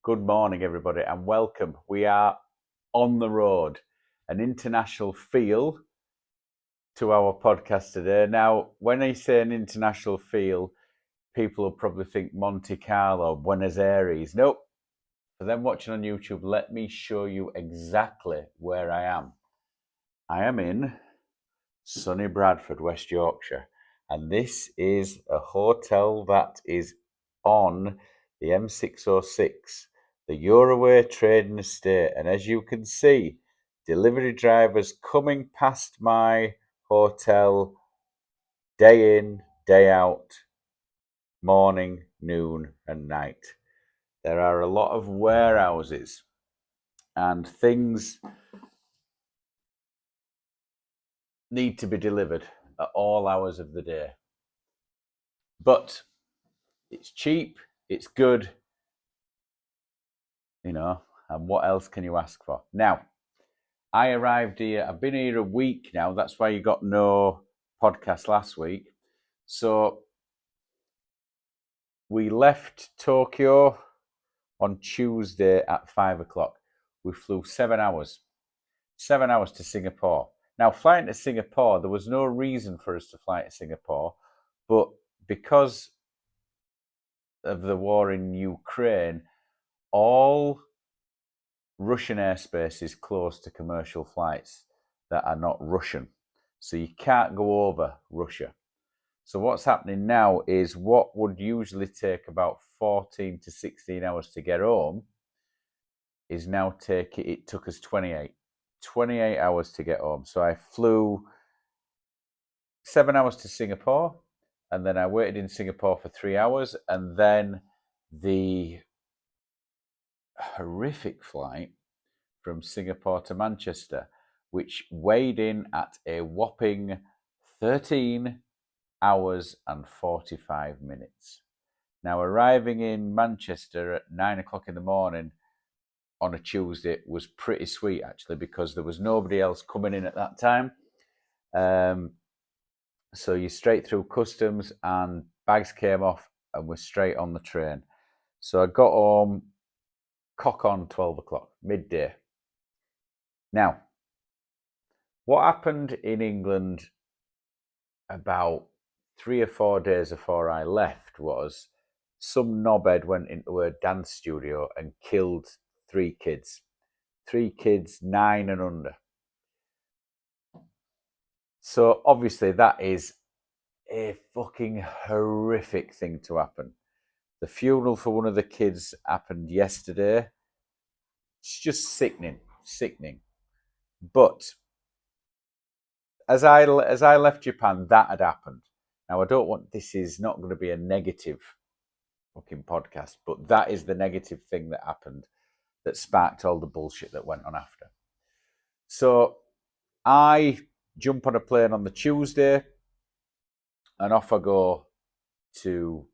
Good morning, everybody, and welcome. We are on the road, an international feel to our podcast today. Now, when I say an international feel, people will probably think Monte Carlo, Buenos Aires. Nope. For them watching on YouTube, let me show you exactly where I am. I am in sunny Bradford, West Yorkshire, and this is a hotel that is on the M606, the Euroway Trading Estate. And as you can see, delivery drivers coming past my hotel day in, day out, morning, noon, and night. There are a lot of warehouses and things need to be delivered at all hours of the day. But it's cheap, it's good, and what else can you ask for? Now, I arrived here, I've been here a week now, that's why you got no podcast last week. So we left Tokyo on Tuesday at 5 o'clock. We flew 7 hours to Singapore. Now, flying to Singapore, there was no reason for us to fly to Singapore, but because of the war in Ukraine, all Russian airspace is closed to commercial flights that are not Russian. So you can't go over Russia. So what's happening now is what would usually take about 14 to 16 hours to get home is now it took us 28 hours to get home. So I flew 7 hours to Singapore, and then I waited in Singapore for 3 hours, and then the horrific flight from Singapore to Manchester, which weighed in at a whopping 13 hours and 45 minutes. Now, arriving in Manchester at 9 o'clock in the morning on a Tuesday was pretty sweet, actually, because there was nobody else coming in at that time. So you're straight through customs and bags came off and we're straight on the train. So I got home cock on 12 o'clock, midday. Now, what happened in England about 3 or 4 days before I left was some knobhead went into a dance studio and killed 3 kids. 3 kids, 9 and under. So obviously that is a fucking horrific thing to happen. The funeral for one of the kids happened yesterday. It's just sickening. But as I left Japan, that had happened. Now, this is not going to be a negative fucking podcast, but that is the negative thing that happened that sparked all the bullshit that went on after. So I jump on a plane on the Tuesday and off I go to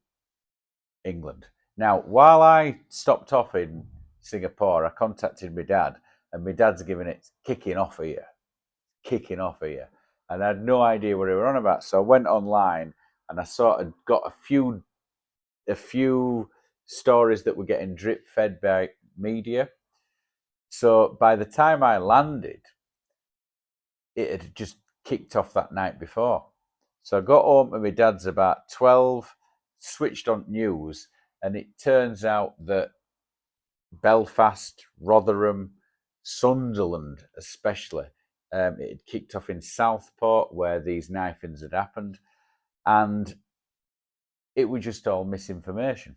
England. Now, while I stopped off in Singapore, I contacted my dad, and my dad's giving it kicking off here. And I had no idea what they were on about. So I went online and I sort of got a few stories that were getting drip fed by media. So by the time I landed, it had just kicked off that night before. So I got home to my dad's about 12, switched on news, and it turns out that Belfast, Rotherham, Sunderland especially, it had kicked off in Southport where these knifings had happened, and it was just all misinformation.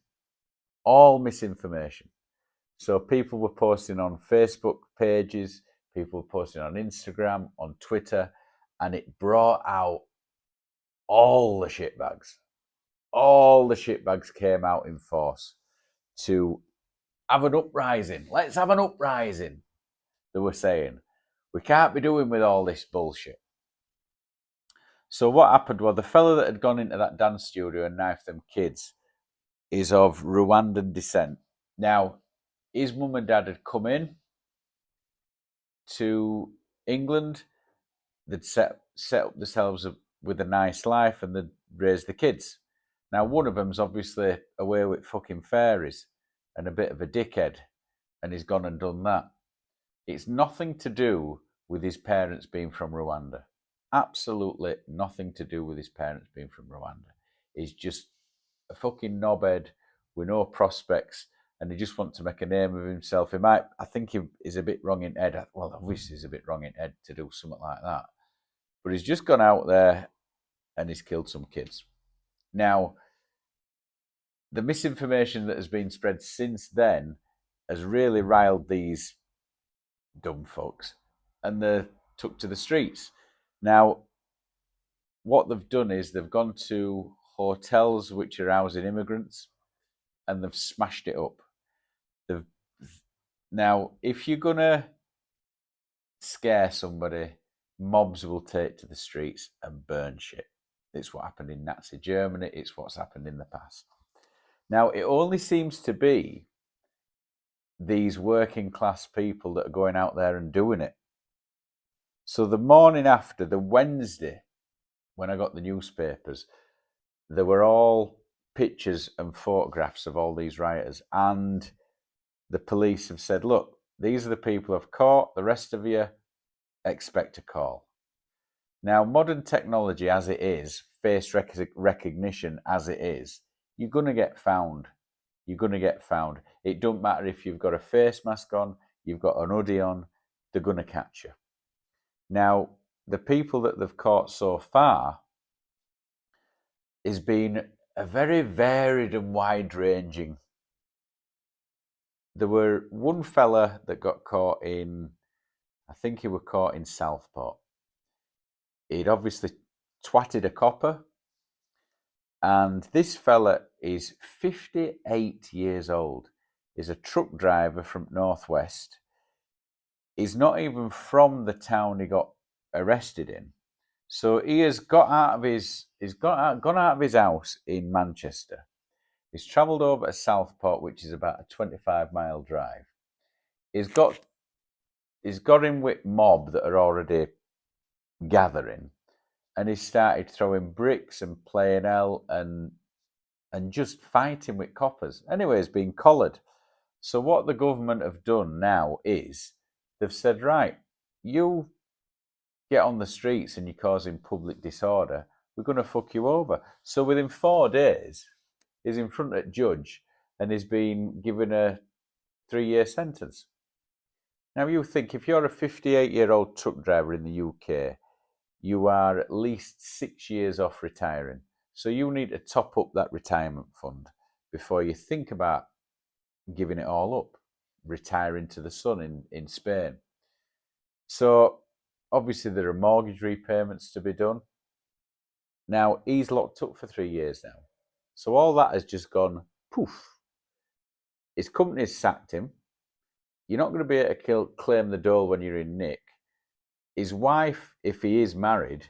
So people were posting on Facebook pages, people were posting on Instagram, on Twitter, and it brought out all the shitbags. All the shitbags came out in force to have an uprising. Let's have an uprising, they were saying. We can't be doing with all this bullshit. So what happened was the fella that had gone into that dance studio and knifed them kids is of Rwandan descent. Now, his mum and dad had come in to England. They'd set up themselves with a nice life and they'd raise the kids. Now, one of them's obviously away with fucking fairies and a bit of a dickhead, and he's gone and done that. It's nothing to do with his parents being from Rwanda. Absolutely nothing to do with his parents being from Rwanda. He's just a fucking knobhead with no prospects, and he just wants to make a name of himself. I think he is a bit wrong in head. Well, obviously he's a bit wrong in head to do something like that. But he's just gone out there and he's killed some kids. Now, the misinformation that has been spread since then has really riled these dumb folks, and they're took to the streets. Now, what they've done is they've gone to hotels which are housing immigrants, and they've smashed it up. Now, if you're gonna scare somebody, mobs will take to the streets and burn shit. It's what happened in Nazi Germany. It's what's happened in the past. Now, it only seems to be these working class people that are going out there and doing it. So the morning after, the Wednesday, when I got the newspapers, there were all pictures and photographs of all these rioters, and the police have said, look, these are the people I've caught, the rest of you expect a call. Now, modern technology as it is, face recognition as it is, you're going to get found. You're going to get found. It don't matter if you've got a face mask on, you've got an hoodie on, they're going to catch you. Now, the people that they've caught so far has been a very varied and wide-ranging. There were one fella that got caught in, I think he was caught in Southport. He'd obviously twatted a copper, and this fella is 58 years old. He's a truck driver from Northwest. He's not even from the town he got arrested in. So he has gone out of his house in Manchester. He's travelled over to Southport, which is about a 25-mile drive. He's got in with mob that are already gathering, and he started throwing bricks and playing hell and just fighting with coppers. Anyway, he's been collared. So what the government have done now is they've said, right, you get on the streets and you're causing public disorder, we're going to fuck you over. So within 4 days, he's in front of a judge and he's been given a 3-year sentence. Now you think, if you're a 58-year-old truck driver in the UK, you are at least 6 years off retiring. So you need to top up that retirement fund before you think about giving it all up, retiring to the sun in Spain. So obviously there are mortgage repayments to be done. Now he's locked up for 3 years now. So all that has just gone poof. His company's sacked him. You're not going to be able to claim the dole when you're in nick. His wife, if he is married,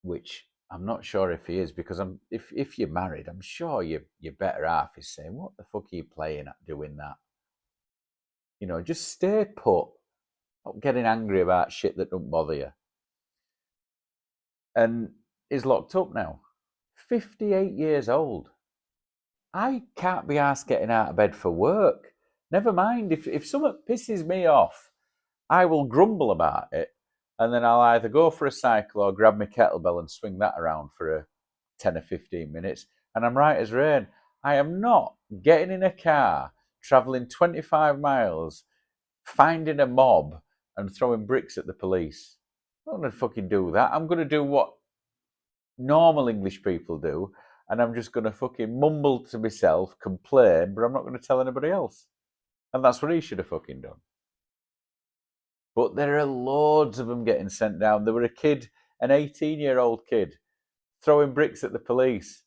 which I'm not sure if he is, because if you're married, I'm sure your better half is saying, what the fuck are you playing at doing that? You know, just stay put. Not getting angry about shit that don't bother you. And he's locked up now. 58 years old. I can't be asked getting out of bed for work. Never mind, if something pisses me off, I will grumble about it, and then I'll either go for a cycle or grab my kettlebell and swing that around for a 10 or 15 minutes, and I'm right as rain. I am not getting in a car, travelling 25 miles, finding a mob and throwing bricks at the police. I'm not going to fucking do that. I'm going to do what normal English people do, and I'm just going to fucking mumble to myself, complain, but I'm not going to tell anybody else. And that's what he should have fucking done. But there are loads of them getting sent down. There were a kid, an 18-year-old kid, throwing bricks at the police.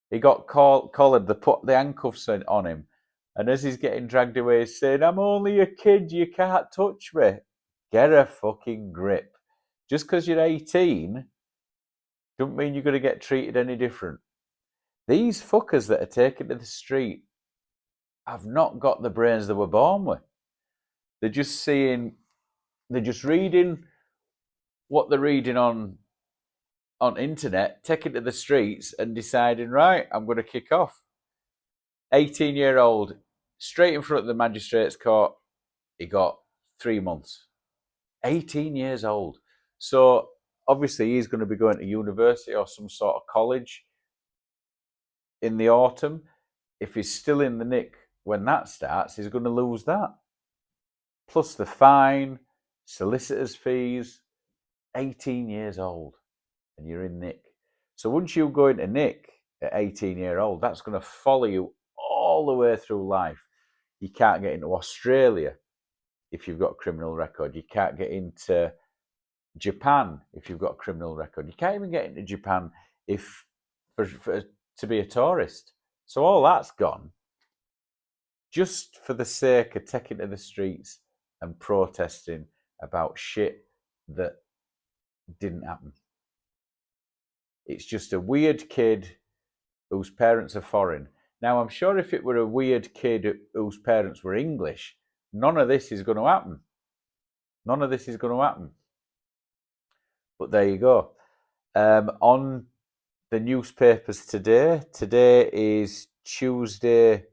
He got collared, they put the handcuffs on him. And as he's getting dragged away, he's saying, I'm only a kid, you can't touch me. Get a fucking grip. Just because you're 18, don't mean you're going to get treated any different. These fuckers that are taken to the street have not got the brains they were born with. They're just reading what they're reading on internet, taking to the streets and deciding, right, I'm going to kick off. 18-year-old, straight in front of the magistrate's court, he got 3 months. 18 years old. So obviously he's going to be going to university or some sort of college in the autumn. If he's still in the nick when that starts, he's going to lose that. Plus the fine, solicitor's fees. 18 years old and you're in nick. So once you go into nick at 18-year-old, that's going to follow you all the way through life. You can't get into Australia if you've got a criminal record. You can't get into Japan if you've got a criminal record. You can't even get into Japan if to be a tourist. So all that's gone just for the sake of taking to the streets and protesting about shit that didn't happen. It's just a weird kid whose parents are foreign. Now, I'm sure if it were a weird kid whose parents were English, none of this is going to happen. None of this is going to happen. But there you go. On the newspapers today is Tuesday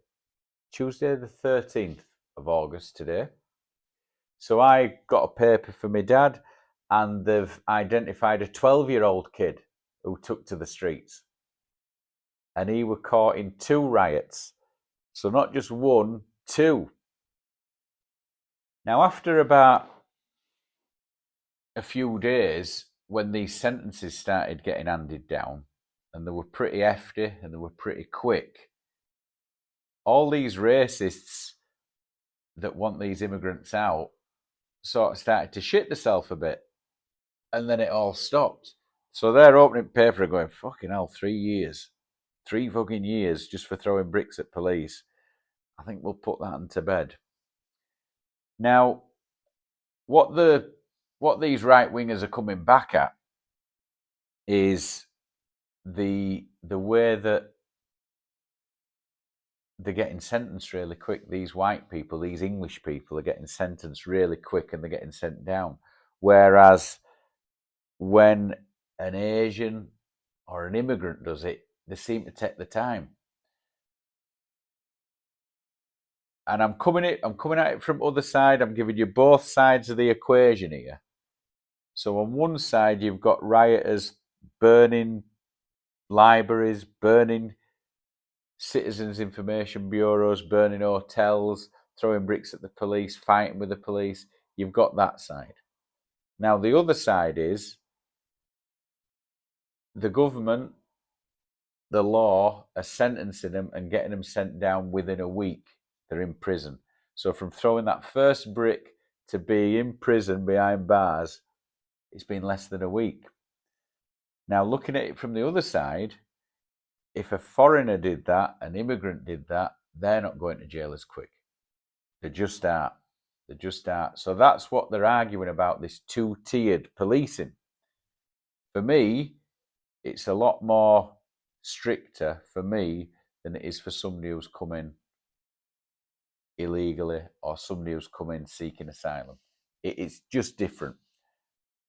the 13th of August today. So I got a paper for my dad, and they've identified a 12-year-old kid who took to the streets. And he was caught in 2 riots. So not just 1, 2. Now, after about a few days, when these sentences started getting handed down, and they were pretty hefty and they were pretty quick, all these racists that want these immigrants out sort of started to shit themselves a bit. And then it all stopped. So they're opening paper and going, fucking hell, 3 years. 3 fucking years just for throwing bricks at police. I think we'll put that into bed. Now, what these right-wingers are coming back at is the way that they're getting sentenced really quick. These white people, these English people are getting sentenced really quick and they're getting sent down. Whereas when an Asian or an immigrant does it, they seem to take the time. And I'm coming at it from the other side. I'm giving you both sides of the equation here. So on one side, you've got rioters burning libraries, burning citizens' information bureaus, burning hotels, throwing bricks at the police, fighting with the police. You've got that side. Now, the other side is the government, the law, are sentencing them and getting them sent down within a week. They're in prison. So from throwing that first brick to be in prison behind bars, it's been less than a week. Now, looking at it from the other side, if a foreigner did that, an immigrant did that, they're not going to jail as quick. They just aren't. So that's what they're arguing about, this 2-tiered policing. For me, it's a lot more stricter for me than it is for somebody who's come in illegally or somebody who's come in seeking asylum. It's just different.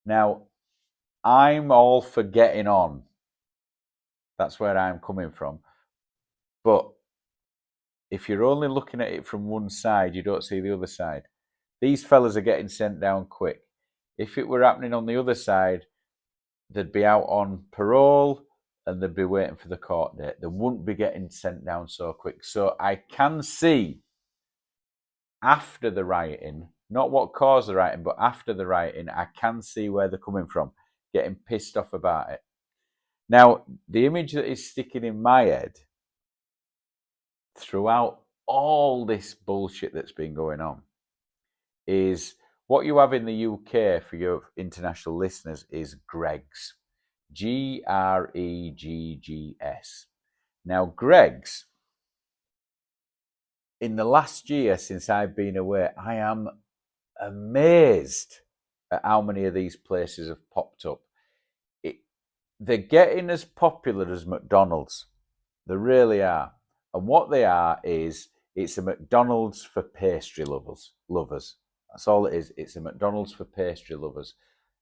Now, I'm all for getting on. That's where I'm coming from. But if you're only looking at it from one side, you don't see the other side. These fellas are getting sent down quick. If it were happening on the other side, they'd be out on parole and they'd be waiting for the court date. They wouldn't be getting sent down so quick. So I can see after the rioting, not what caused the rioting, but after the rioting, I can see where they're coming from, getting pissed off about it. Now, the image that is sticking in my head throughout all this bullshit that's been going on is what you have in the UK for your international listeners is Greggs. Greggs. Now, Greggs, in the last year since I've been away, I am amazed at how many of these places have popped up. They're getting as popular as McDonald's. They really are. And what they are is, it's a McDonald's for pastry lovers. That's all it is. It's a McDonald's for pastry lovers.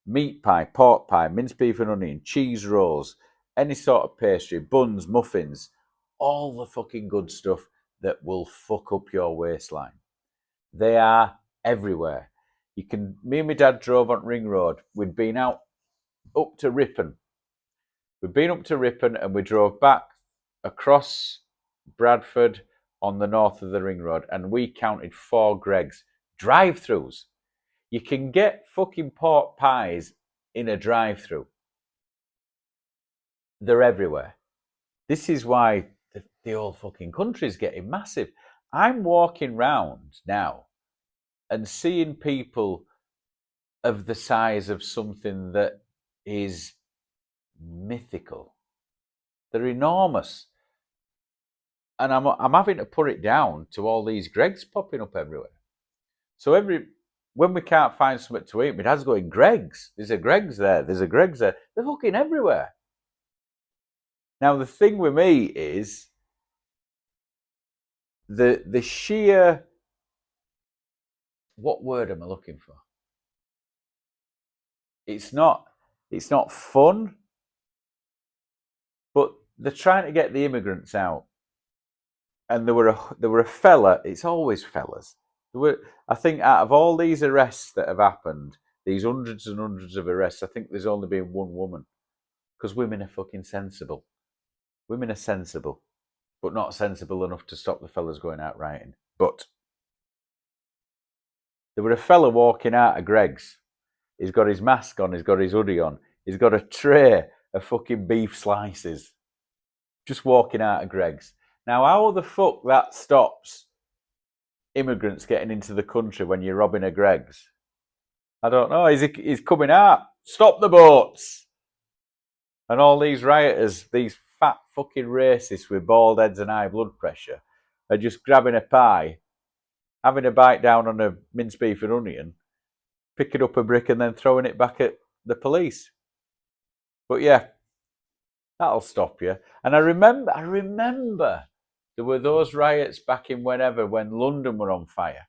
Meat pie, pork pie, minced beef and onion, cheese rolls, any sort of pastry, buns, muffins, all the fucking good stuff. that will fuck up your waistline. They are everywhere. Me and my dad drove on Ring Road. We'd been out up to Ripon. We'd been up to Ripon and we drove back across Bradford on the north of the Ring Road, and we counted 4 Greggs. Drive-throughs. You can get fucking pork pies in a drive-through. They're everywhere. This is why the whole fucking country's getting massive. I'm walking round now and seeing people of the size of something that is mythical. They're enormous. And I'm having to put it down to all these Greggs popping up everywhere. So when we can't find something to eat, my dad's going, Greggs. There's a Greggs there. There's a Greggs there. They're fucking everywhere. Now, the thing with me is the sheer... What word am I looking for? It's not fun, but they're trying to get the immigrants out. And there were a fella. It's always fellas. I think out of all these arrests that have happened, these hundreds and hundreds of arrests, I think there's only been one woman, because women are fucking sensible. Women are sensible, but not sensible enough to stop the fellas going out rioting. But there were a fella walking out of Greggs. He's got his mask on. He's got his hoodie on. He's got a tray of fucking beef slices. Just walking out of Greggs. Now, how the fuck that stops immigrants getting into the country when you're robbing a Greggs? I don't know. He's coming out. Stop the boats. And all these rioters, these fat fucking racists with bald heads and high blood pressure, are just grabbing a pie, having a bite down on a minced beef and onion, picking up a brick and then throwing it back at the police. But yeah, that'll stop you. And I remember there were those riots back in when London were on fire,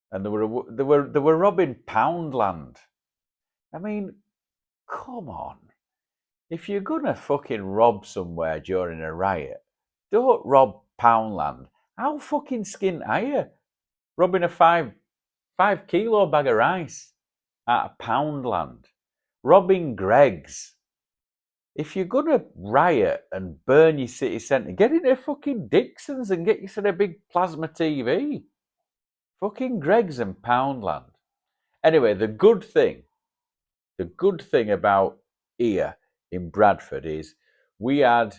and they were robbing Poundland. I mean, come on! If you're gonna fucking rob somewhere during a riot, don't rob Poundland. How fucking skint are you? Robbing a 5 kilo bag of rice out of Poundland, robbing Greggs. If you're going to riot and burn your city centre, get into fucking Dixon's and get yourself a big plasma TV. Fucking Greggs and Poundland. Anyway, the good thing about here in Bradford is we had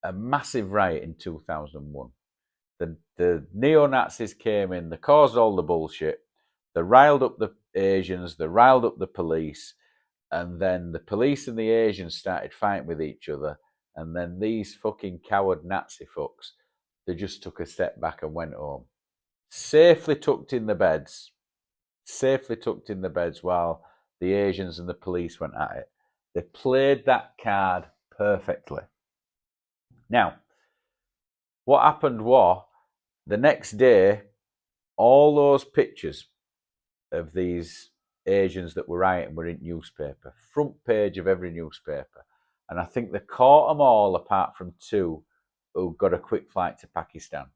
a massive riot in 2001. The neo-Nazis came in, they caused all the bullshit, they riled up the Asians, they riled up the police, and then the police and the Asians started fighting with each other, and then these fucking coward Nazi fucks, they just took a step back and went home. Safely tucked in the beds while the Asians and the police went at it. They played that card perfectly. Now, what happened was, the next day, all those pictures of these Asians that were rioting were in newspaper, front page of every newspaper. And I think they caught them all apart from 2 who got a quick flight to Pakistan.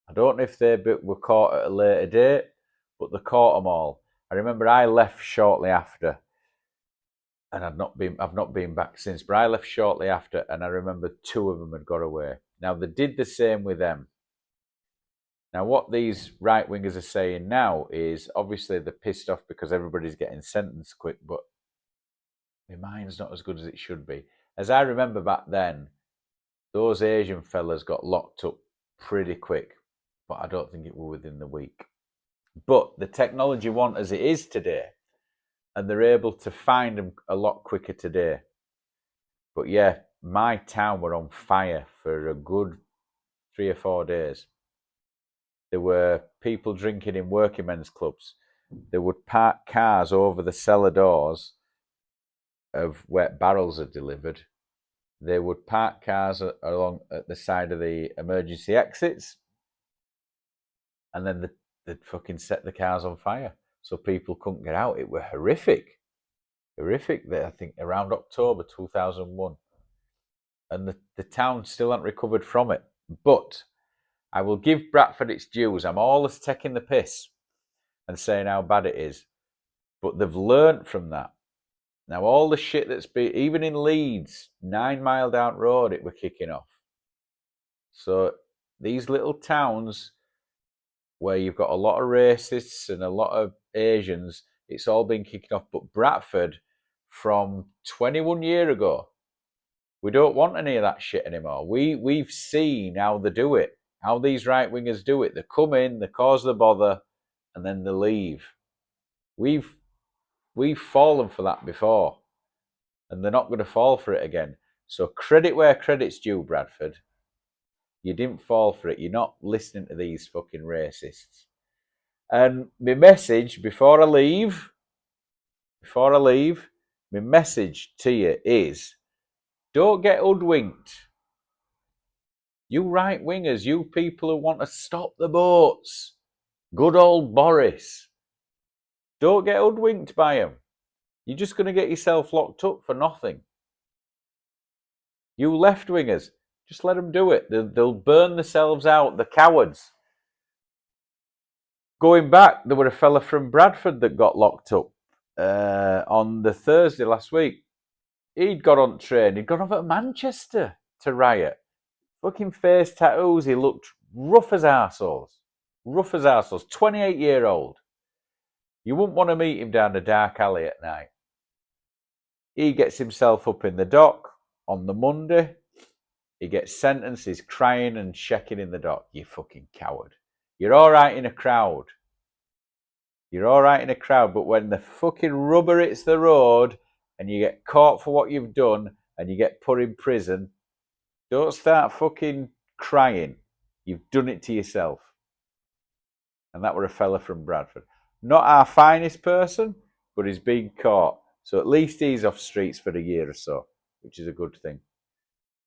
I don't know if they were caught at a later date, but they caught them all. I remember I left shortly after, and I've not been back since, but I left shortly after, and I remember 2 of them had got away. Now, they did the same with them. Now, what these right-wingers are saying now is, obviously, they're pissed off because everybody's getting sentenced quick, but my mind's not as good as it should be. As I remember back then, those Asian fellas got locked up pretty quick, but I don't think it were within the week. But the technology wasn't as it is today, and they're able to find them a lot quicker today. But yeah, my town were on fire for a good 3 or 4 days. There were people drinking in working men's clubs. They would park cars over the cellar doors of where barrels are delivered. They would park cars along at the side of the emergency exits, and then they'd fucking set the cars on fire so people couldn't get out. It were horrific. I think around October 2001. And the town still hadn't recovered from it. But I will give Bradford its dues. I'm always taking the piss and saying how bad it is. But they've learnt from that. Now, all the shit that's been, even in Leeds, 9 Mile Down Road, it were kicking off. So these little towns where you've got a lot of racists and a lot of Asians, it's all been kicking off. But Bradford, from 21 years ago, we don't want any of that shit anymore. We've seen how they do it, how these right-wingers do it. They come in, they cause the bother, and then they leave. We've fallen for that before, and they're not going to fall for it again. So credit where credit's due, Bradford. You didn't fall for it. You're not listening to these fucking racists. And my message before I leave, my message to you is, don't get hoodwinked. You right-wingers, you people who want to stop the boats, good old Boris, don't get hoodwinked by him. You're just going to get yourself locked up for nothing. You left-wingers, just let them do it. They'll burn themselves out, the cowards. Going back, there were a fella from Bradford that got locked up on the Thursday last week. He'd got on train. He'd gone over to Manchester to riot. Fucking face tattoos. He looked rough as arseholes. 28-year-old. You wouldn't want to meet him down the dark alley at night. He gets himself up in the dock on the Monday. He gets sentenced. He's crying and shaking in the dock. You fucking coward. You're all right in a crowd. But when the fucking rubber hits the road and you get caught for what you've done and you get put in prison, don't start fucking crying. You've done it to yourself. And that were a fella from Bradford. Not our finest person, but he's been caught. So at least he's off streets for a year or so, which is a good thing.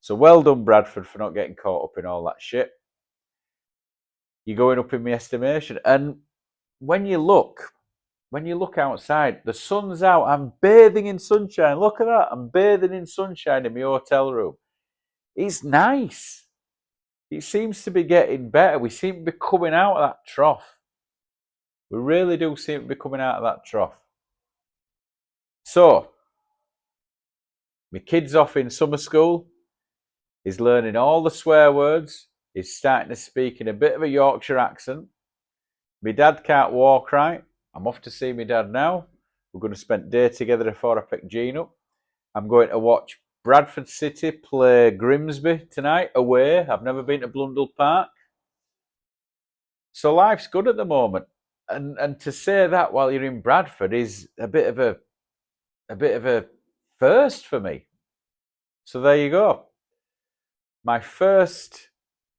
So well done, Bradford, for not getting caught up in all that shit. You're going up in my estimation. And when you look outside, the sun's out. I'm bathing in sunshine. Look at that. I'm bathing in sunshine in my hotel room. It's nice. It seems to be getting better. We seem to be coming out of that trough. We really do seem to be coming out of that trough. So, my kid's off in summer school. He's learning all the swear words. He's starting to speak in a bit of a Yorkshire accent. My dad can't walk right. I'm off to see my dad now. We're going to spend a day together before I pick Jean up. I'm going to watch Bradford City play Grimsby tonight, away. I've never been to Blundell Park. So life's good at the moment. And to say that while you're in Bradford is a bit of a first for me. So there you go. My first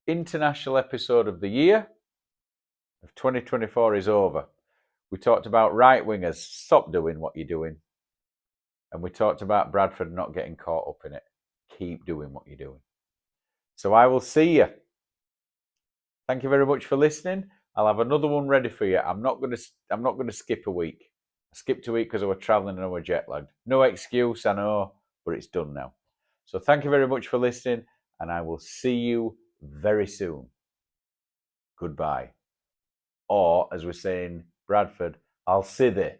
international episode of the year of 2024 is over. We talked about right-wingers. Stop doing what you're doing. And we talked about Bradford not getting caught up in it. Keep doing what you're doing. So I will see you. Thank you very much for listening. I'll have another one ready for you. I'm not going to skip a week. I skipped a week because I was travelling and I was jet lagged. No excuse, I know, but it's done now. So thank you very much for listening, and I will see you very soon. Goodbye. Or, as we're saying, Bradford, I'll see thee.